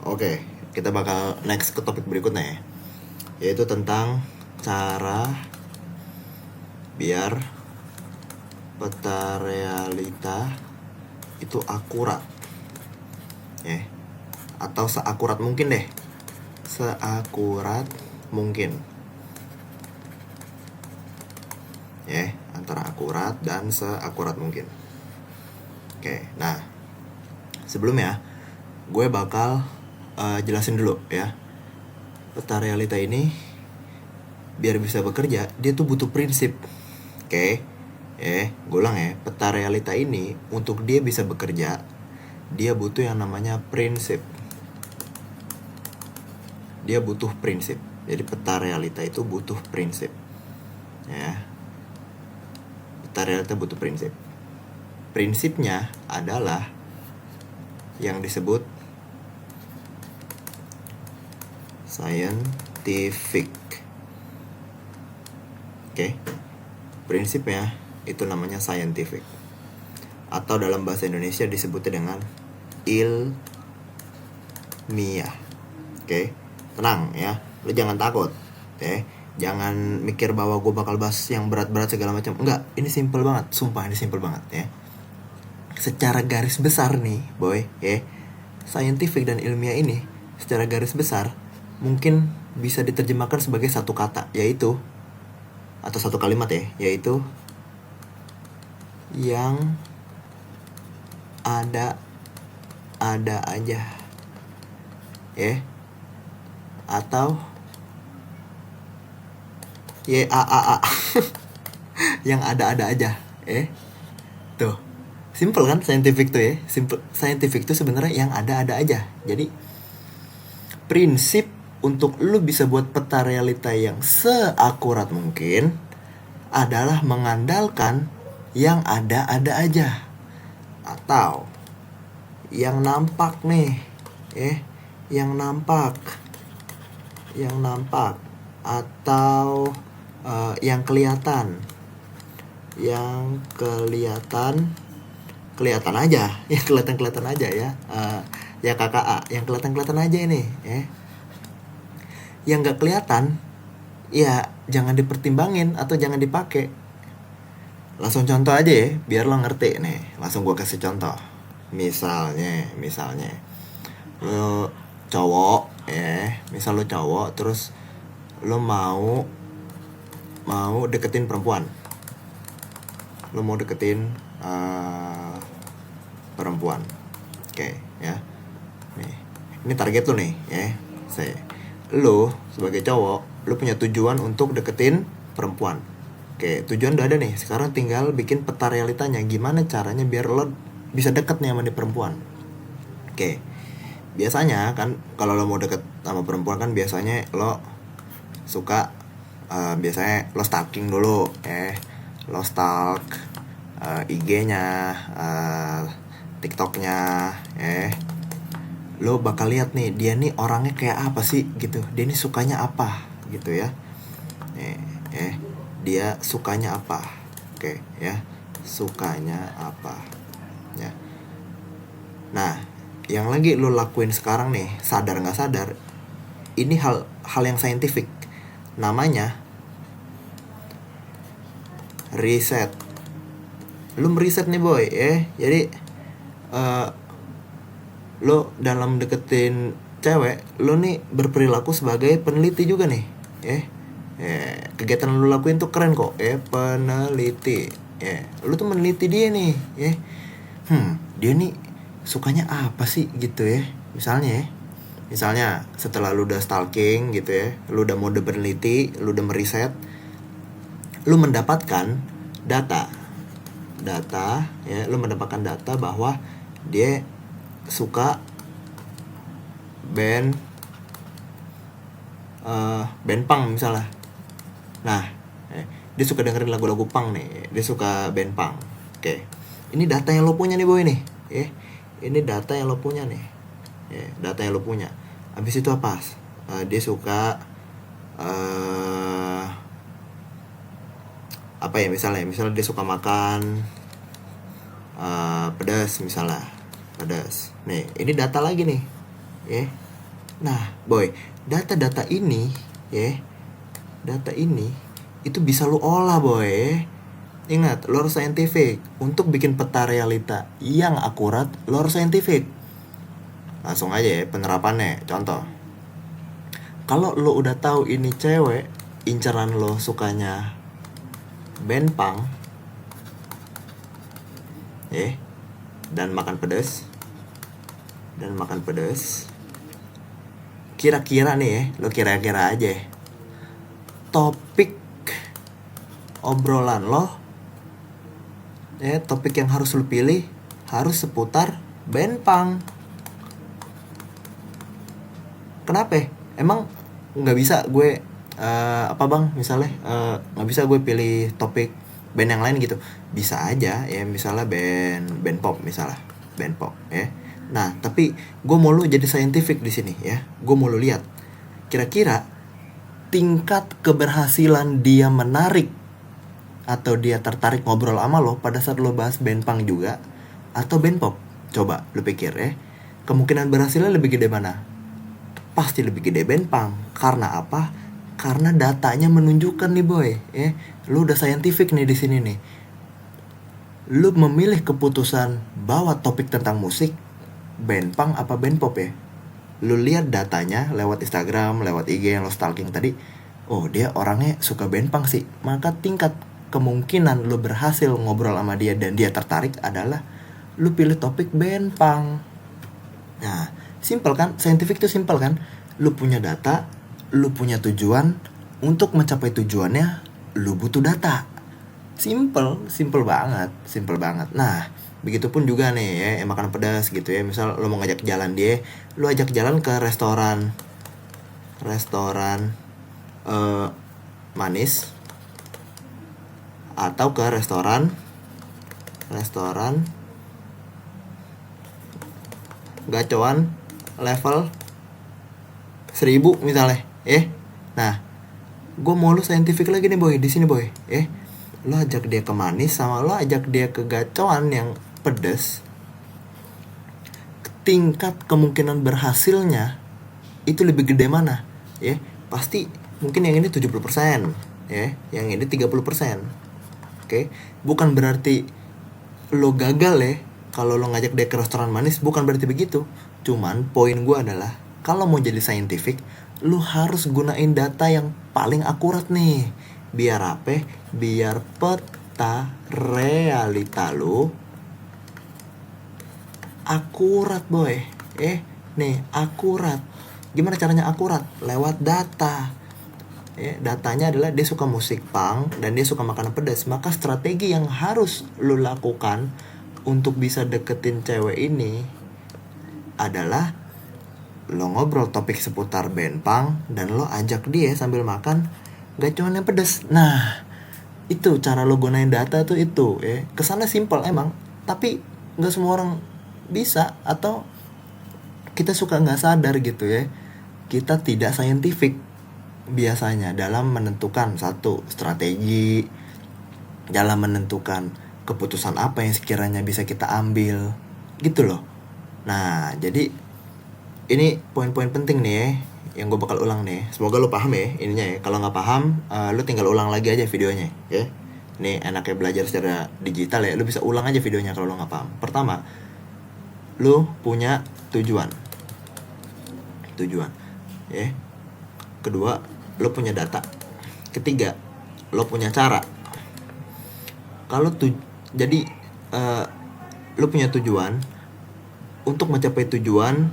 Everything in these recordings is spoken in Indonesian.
Oke, kita bakal next ke topik berikutnya ya, yaitu tentang cara biar peta realita itu akurat ya, atau seakurat mungkin deh, seakurat mungkin ya, antara akurat dan seakurat mungkin. Oke, nah sebelumnya gue bakal jelasin dulu ya, peta realita ini biar bisa bekerja dia tuh butuh prinsip. Oke, gue ulang ya, peta realita ini untuk dia bisa bekerja dia butuh yang namanya prinsip. Dia butuh prinsip. Jadi peta realita itu butuh prinsip ya. Peta realita butuh prinsip. Prinsipnya adalah yang disebut scientific. Oke, prinsipnya itu namanya scientific, atau dalam bahasa Indonesia disebutnya dengan ilmiah. Oke, tenang ya, lu jangan takut ya, jangan mikir bahwa gue bakal bahas yang berat-berat segala macam. Enggak, ini simple banget, sumpah ini simple banget ya. Secara garis besar nih boy ya, scientific dan ilmiah ini secara garis besar mungkin bisa diterjemahkan sebagai satu kata, yaitu, atau satu kalimat ya, yaitu yang ada aja ya, atau YAAA yang ada aja ya. Tuh, simple kan scientific tuh ya. Simple, scientific tuh sebenarnya yang ada aja. Jadi prinsip untuk lu bisa buat peta realita yang seakurat mungkin adalah mengandalkan yang ada aja, atau yang nampak nih yang nampak atau yang kelihatan aja yang kelihatan aja ya, ya KKA yang kelihatan aja ini ya. Yang gak kelihatan ya jangan dipertimbangin atau jangan dipakai. Langsung contoh aja ya biar lo ngerti nih. Langsung gue kasih contoh. Misalnya lo cowok ya, misal lo cowok terus lo mau deketin perempuan. Lo mau deketin perempuan. Oke ya. Nih, ini target lo nih ya. Lo sebagai cowok, lo punya tujuan untuk deketin perempuan. Oke, tujuan udah ada nih. Sekarang tinggal bikin peta realitanya. Gimana caranya biar lo bisa deket nih sama di perempuan. Oke, biasanya kan kalau lo mau deket sama perempuan kan biasanya lo suka biasanya lo stalking dulu lo stalk IG-nya, TikTok-nya lo bakal lihat nih dia nih orangnya kayak apa sih gitu, dia nih sukanya apa gitu ya. Dia sukanya apa, oke ya, sukanya apa ya. Nah, yang lagi lo lakuin sekarang nih, sadar nggak sadar, ini hal yang saintifik, namanya riset. Lo meriset nih boy ya. Jadi lo dalam deketin cewek, lo nih berperilaku sebagai peneliti juga nih kegiatan lo lakuin tuh keren kok peneliti lo tuh meneliti dia nih dia nih sukanya apa sih gitu ya. Misalnya setelah lu udah stalking gitu ya, lu udah mode peneliti, lu udah meriset, lu mendapatkan data ya, lu mendapatkan data bahwa dia suka band punk misalnya. Nah, dia suka dengerin lagu-lagu punk nih, dia suka band punk. Oke, ini data yang lo punya nih boy nih ini data yang lo punya nih data yang lo punya. Habis itu apa? Dia suka apa ya, misalnya dia suka makan pedas misalnya, pedas. Nih, ini data lagi nih Nah, boy, data-data ini, data ini itu bisa lu olah, boy. Ingat, lo harus scientific. Untuk bikin peta realita yang akurat, lo harus scientific. Langsung aja ya penerapannya. Contoh, kalau lo udah tahu ini cewek, inceran lo sukanya band punk, dan makan pedas, kira-kira nih lo kira-kira aja topik obrolan lo, topik yang harus lo pilih harus seputar band punk. Kenapa? Emang nggak bisa gue misalnya nggak bisa gue pilih topik band yang lain gitu? Bisa aja ya, misalnya band pop misalnya, band pop ya. Nah, tapi gue mau lu jadi scientific di sini ya. Gue mau lu lihat kira-kira tingkat keberhasilan dia menarik atau dia tertarik ngobrol sama lo pada saat lo bahas band punk juga atau band pop. Coba lu pikir ya. Kemungkinan berhasilnya lebih gede mana? Pasti lebih gede band punk. Karena apa? Karena datanya menunjukkan nih, boy, lu udah scientific nih di sini nih. Lu memilih keputusan bawa topik tentang musik, band punk apa band pop ya? Lu lihat datanya lewat Instagram, lewat IG yang lo stalking tadi. Oh, dia orangnya suka band punk sih. Maka tingkat kemungkinan lu berhasil ngobrol sama dia dan dia tertarik adalah lu pilih topik band punk. Nah, simple kan? Scientific itu simple kan? Lu punya data, lu punya tujuan, untuk mencapai tujuannya lu butuh data. Simple banget. Nah, begitupun juga nih ya, makanan pedas gitu ya. Misal lu mau ngajak jalan dia, lu ajak jalan ke restoran manis atau ke restoran gacoan level 1000 misalnya, Nah, gue mau lu scientific lagi nih, boy, di sini, boy, Lo ajak dia ke manis sama lo ajak dia ke gacoan yang pedes, tingkat kemungkinan berhasilnya itu lebih gede mana? Pasti mungkin yang ini 70%, yang ini 30%. Oke, bukan berarti lo gagal ya kalau lo ngajak dia ke restoran manis, bukan berarti begitu. Cuman poin gue adalah kalau mau jadi scientific, lo harus gunain data yang paling akurat nih. Biar apa? Biar peta realita lo akurat, boy. Akurat. Gimana caranya akurat? Lewat data. Datanya adalah dia suka musik punk dan dia suka makanan pedas. Maka strategi yang harus lo lakukan untuk bisa deketin cewek ini adalah lo ngobrol topik seputar band punk dan lo ajak dia sambil makan gacoan yang pedas. Nah, itu cara lo gunain data tuh itu, Kesannya simple emang, tapi nggak semua orang bisa, atau kita suka nggak sadar gitu ya. Kita tidak scientific biasanya dalam menentukan satu strategi, dalam menentukan keputusan apa yang sekiranya bisa kita ambil, gitu loh. Nah, jadi ini poin-poin penting nih yang gue bakal ulang nih. Semoga lo paham ya ininya ya. Kalau nggak paham, lo tinggal ulang lagi aja videonya ya. Ini enaknya belajar secara digital ya. Lo bisa ulang aja videonya kalau lo nggak paham. Pertama, lo punya tujuan, ya. Kedua, lo punya data. Ketiga, lo punya cara. Jadi lo punya tujuan. Untuk mencapai tujuan,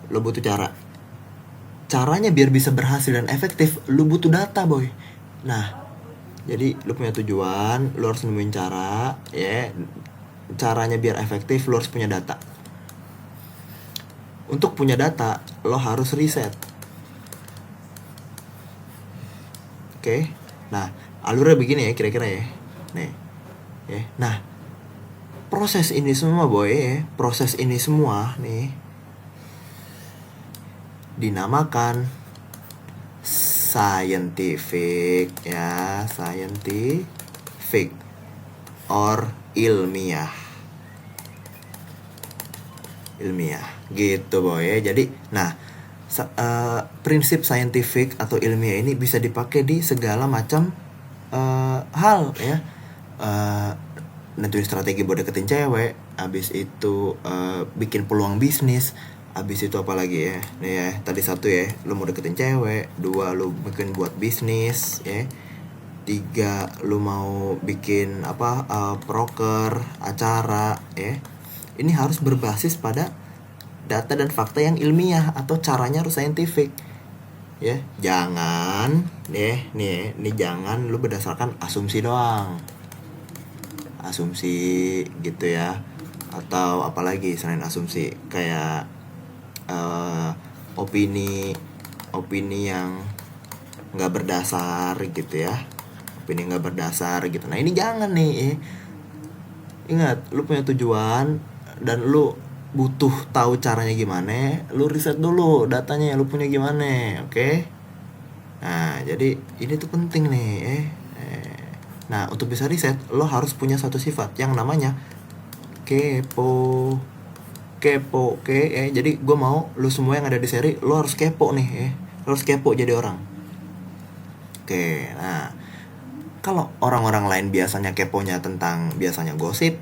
lo butuh cara. Caranya biar bisa berhasil dan efektif, lo butuh data, boy. Nah, jadi lo punya tujuan, lo harus nemuin cara, ya. Caranya biar efektif, lo harus punya data. Untuk punya data, lo harus riset. Oke. Nah, alurnya begini ya kira-kira ya. Nih. Nah, proses ini semua, boy, proses ini semua nih dinamakan scientific ya, scientific or ilmiah gitu, boy. Jadi, nah, prinsip scientific atau ilmiah ini bisa dipakai di segala macam hal ya. Nentuin strategi buat deketin cewek, abis itu bikin peluang bisnis, abis itu apa lagi ya, nih ya tadi 1 ya lu mau deketin cewek, 2 lu bikin buat bisnis ya, 3 lu mau bikin apa proker acara ya. Ini harus berbasis pada data dan fakta yang ilmiah atau caranya harus scientific ya. Jangan nih jangan lu berdasarkan asumsi doang, asumsi gitu ya. Atau apalagi selain asumsi, kayak opini yang nggak berdasar gitu ya, opini nggak berdasar gitu. Nah ini jangan nih. Ingat, lu punya tujuan dan lu butuh tahu caranya gimana, lu riset dulu datanya yang lu punya gimana, oke? Nah jadi ini tuh penting nih. Nah untuk bisa riset lo harus punya satu sifat yang namanya kepo. Jadi gue mau lu semua yang ada di seri lo harus kepo nih lo harus kepo jadi orang. Oke, nah kalau orang-orang lain biasanya keponya tentang biasanya gosip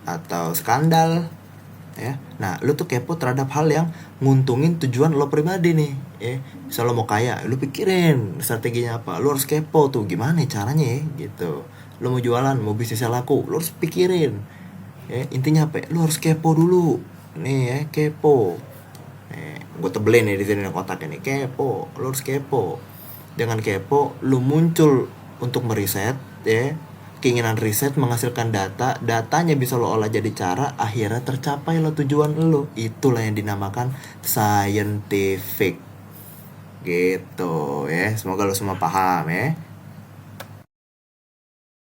atau skandal ya. Nah, lu tuh kepo terhadap hal yang nguntungin tujuan lo pribadi nih ya. Misal lo mau kaya, lu pikirin strateginya apa. Lu harus kepo tuh gimana caranya ya gitu. Lo mau jualan, mau bisnisnya laku, lu harus pikirin. Ya, intinya apa? Lu harus kepo dulu. Nih ya, kepo. Gue tebelin nih di sini kotak ini, kepo. Lu harus kepo. Dengan kepo, lu muncul untuk meriset ya. Keinginan riset menghasilkan data, datanya bisa lo olah jadi cara, akhirnya tercapai lo tujuan lo. Itulah yang dinamakan scientific gitu ya. Semoga lo semua paham ya.